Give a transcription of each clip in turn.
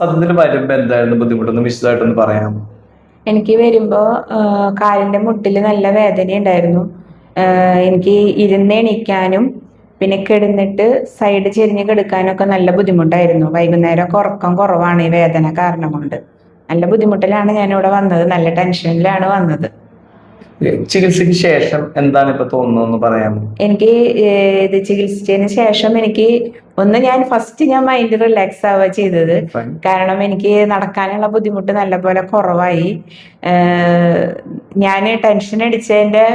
അതിന് വരുമ്പോ എന്തായിരുന്നു ബുദ്ധിമുട്ടൊന്ന് വിശദമായിട്ടൊന്ന് പറയാം. എനിക്ക് വരുമ്പോ കാലിന്റെ മുട്ടിൽ നല്ല വേദന ഉണ്ടായിരുന്നു. എനിക്ക് ഇരുന്നെണീക്കാനും പിന്നെ കിടന്നിട്ട് സൈഡ് ചെരിഞ്ഞ് കിടക്കാനും ഒക്കെ നല്ല ബുദ്ധിമുട്ടായിരുന്നു. വൈകുന്നേരം ഉറക്കം കുറവാണ് ഈ വേദന കാരണം കൊണ്ട്. നല്ല ബുദ്ധിമുട്ടിലാണ് ഞാനിവിടെ വന്നത്, നല്ല ടെൻഷനിലാണ് വന്നത്. ചികിത്സയ്ക്ക് ശേഷം എന്താണ് ഇപ്പൊ തോന്നുന്നതെന്ന് പറയാമോ? എനിക്ക് ഇത് ചികിത്സിച്ചതിന് ശേഷം ഞാൻ ഫസ്റ്റ് മൈൻഡ് റിലാക്സ് ആവുക ചെയ്തത്. Fine. കാരണം എനിക്ക് നടക്കാനുള്ള ബുദ്ധിമുട്ട് നല്ലപോലെ കുറവായി. ഞാൻ ടെൻഷൻ അടിച്ചതിന്റെ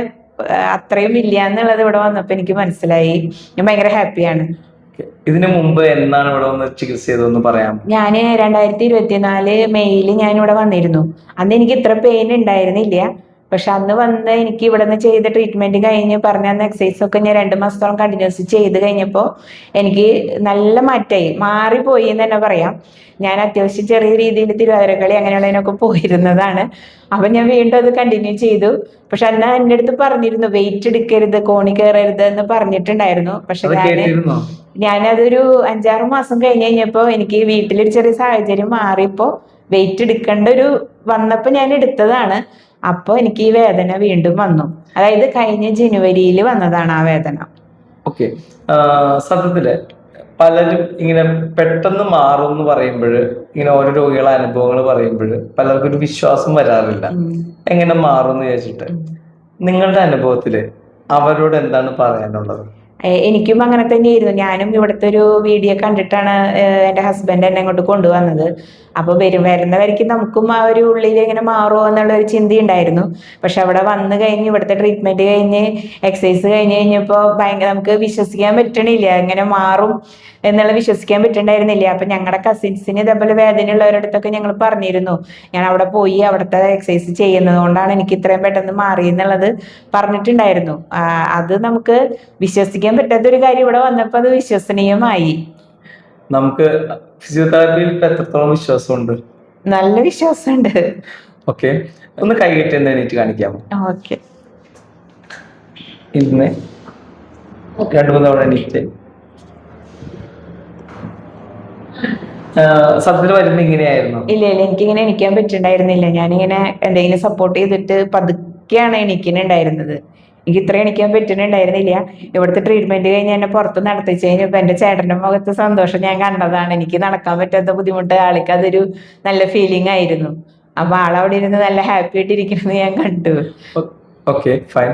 അത്രയും ഇല്ല എന്നുള്ളത് ഇവിടെ വന്നപ്പോൾ എനിക്ക് മനസ്സിലായി. ഞാൻ ഭയങ്കര ഹാപ്പിയാണ്. ഇതിനു മുമ്പ് എന്നാണ് ഇവിടെ വന്ന് ചികിത്സ ചെയ്തതെന്ന് പറയാം? ഞാൻ 2024 മെയ്യിൽ ഞാൻ ഇവിടെ വന്നിരുന്നു. അന്ന് എനിക്ക് ഇത്ര പെയിൻ ഉണ്ടായിരുന്നില്ല. പക്ഷെ അന്ന് വന്ന് എനിക്ക് ഇവിടെ നിന്ന് ചെയ്ത ട്രീറ്റ്മെന്റ് കഴിഞ്ഞ് പറഞ്ഞ എക്സസൈസ് ഒക്കെ ഞാൻ 2 മാസത്തോളം കണ്ടിന്യൂസ് ചെയ്ത് കഴിഞ്ഞപ്പോൾ എനിക്ക് നല്ല മാറ്റമായി, മാറിപ്പോയി എന്ന് തന്നെ പറയാം. ഞാൻ അത്യാവശ്യം ചെറിയ രീതിയിൽ തിരുവാതിരക്കളി അങ്ങനെയുള്ളതിനൊക്കെ പോയിരുന്നതാണ്. അപ്പൊ ഞാൻ വീണ്ടും അത് കണ്ടിന്യൂ ചെയ്തു. പക്ഷെ അന്ന് എൻ്റെ അടുത്ത് പറഞ്ഞിരുന്നു വെയിറ്റ് എടുക്കരുത്, കോണി കയറരുത് എന്ന് പറഞ്ഞിട്ടുണ്ടായിരുന്നു. പക്ഷെ ഞാനതൊരു 5-6 മാസം കഴിഞ്ഞപ്പോ എനിക്ക് വീട്ടിലൊരു ചെറിയ സാഹചര്യം മാറിയപ്പോ വെയിറ്റ് എടുക്കേണ്ട ഒരു വന്നപ്പോ ഞാൻ എടുത്തതാണ്. അപ്പൊ എനിക്ക് ഈ വേദന വീണ്ടും വന്നു. അതായത് കഴിഞ്ഞ ജനുവരിയിൽ വന്നതാണ് ആ വേദന. ഓക്കെ. സത്യത്തില് പലരും ഇങ്ങനെ പെട്ടെന്ന് മാറും എന്ന് പറയുമ്പോൾ, ഇങ്ങനെ ഓരോ രോഗികളെ അനുഭവങ്ങൾ പറയുമ്പോൾ പലർക്കും ഒരു വിശ്വാസം വരാറില്ല എങ്ങനെ മാറും എന്ന് ചോദിച്ചിട്ട്. നിങ്ങളുടെ അനുഭവത്തില് അവരോട് എന്താണ് പറയാനുള്ളത്? എനിക്കും അങ്ങനെ തന്നെയായിരുന്നു. ഞാനും ഇവിടുത്തെ ഒരു വീഡിയോ കണ്ടിട്ടാണ് എൻ്റെ ഹസ്ബൻഡ് എന്നെ ഇങ്ങോട്ട് കൊണ്ടുവന്നത്. അപ്പൊ വരുന്നവർക്ക് നമുക്കും ആ ഒരു ഉള്ളിൽ ഇങ്ങനെ മാറുമോ എന്നുള്ള ഒരു ചിന്തയുണ്ടായിരുന്നു. പക്ഷെ അവിടെ വന്നു കഴിഞ്ഞ് ഇവിടുത്തെ ട്രീറ്റ്മെന്റ് കഴിഞ്ഞ് എക്സസൈസ് കഴിഞ്ഞപ്പോൾ ഭയങ്കര നമുക്ക് വിശ്വസിക്കാൻ പറ്റണില്ല, എങ്ങനെ മാറും എന്നുള്ള വിശ്വസിക്കാൻ പറ്റണ്ടായിരുന്നില്ല. അപ്പൊ ഞങ്ങളുടെ കസിൻസിന് ഇതേപോലെ വേദനയുള്ളവരടുത്തൊക്കെ ഞങ്ങൾ പറഞ്ഞിരുന്നു, ഞാൻ അവിടെ പോയി അവിടുത്തെ എക്സസൈസ് ചെയ്യുന്നത് കൊണ്ടാണ് എനിക്ക് ഇത്രയും പെട്ടെന്ന് മാറി എന്നുള്ളത് പറഞ്ഞിട്ടുണ്ടായിരുന്നു. അത് നമുക്ക് വിശ്വസിക്കാൻ പറ്റാത്തൊരു കാര്യം ഇവിടെ വന്നപ്പോൾ അത് വിശ്വസനീയമായി. നമുക്ക് ഫിസിയോതെറാപ്പിയിൽ എത്രത്തോളം വിശ്വാസമുണ്ട്? നല്ല വിശ്വാസമുണ്ട്. ഓക്കെ, ഒന്ന് കൈകെട്ടി എണീറ്റ് കാണിക്കാമോ? ഓക്കെ. ഇന്ന് 2-3 തവണ എണീറ്റ്. സത്യത്തിൽ വരുമ്പോ ഇങ്ങനെയായിരുന്നു? ഇല്ല, എനിക്കിങ്ങനെ എണീക്കാൻ പറ്റുന്നുണ്ടായിരുന്നില്ല. ഞാനിങ്ങനെ എന്തെങ്കിലും സപ്പോർട്ട് ചെയ്തിട്ട് പതുക്കെയാണ് എണീക്കുന്നുണ്ടായിരുന്നത്. എനിക്ക് ഇത്ര എണീക്കാൻ പറ്റുന്നുണ്ടായിരുന്നില്ല. ഇവിടുത്തെ ട്രീറ്റ്മെന്റ് കഴിഞ്ഞ് എന്നെ പുറത്ത് നടത്തിച്ച് കഴിഞ്ഞപ്പോൾ എൻ്റെ ചേട്ടൻ്റെ മുഖത്ത് സന്തോഷം ഞാൻ കണ്ടതാണ്. എനിക്ക് നടക്കാൻ പറ്റാത്ത ബുദ്ധിമുട്ട് ആൾക്ക് അതൊരു നല്ല ഫീലിംഗ് ആയിരുന്നു. അപ്പൊ ആളവിടെ ഇരുന്ന് നല്ല ഹാപ്പി ആയിട്ട് ഇരിക്കുന്നത് ഞാൻ കണ്ടു. Okay, fine.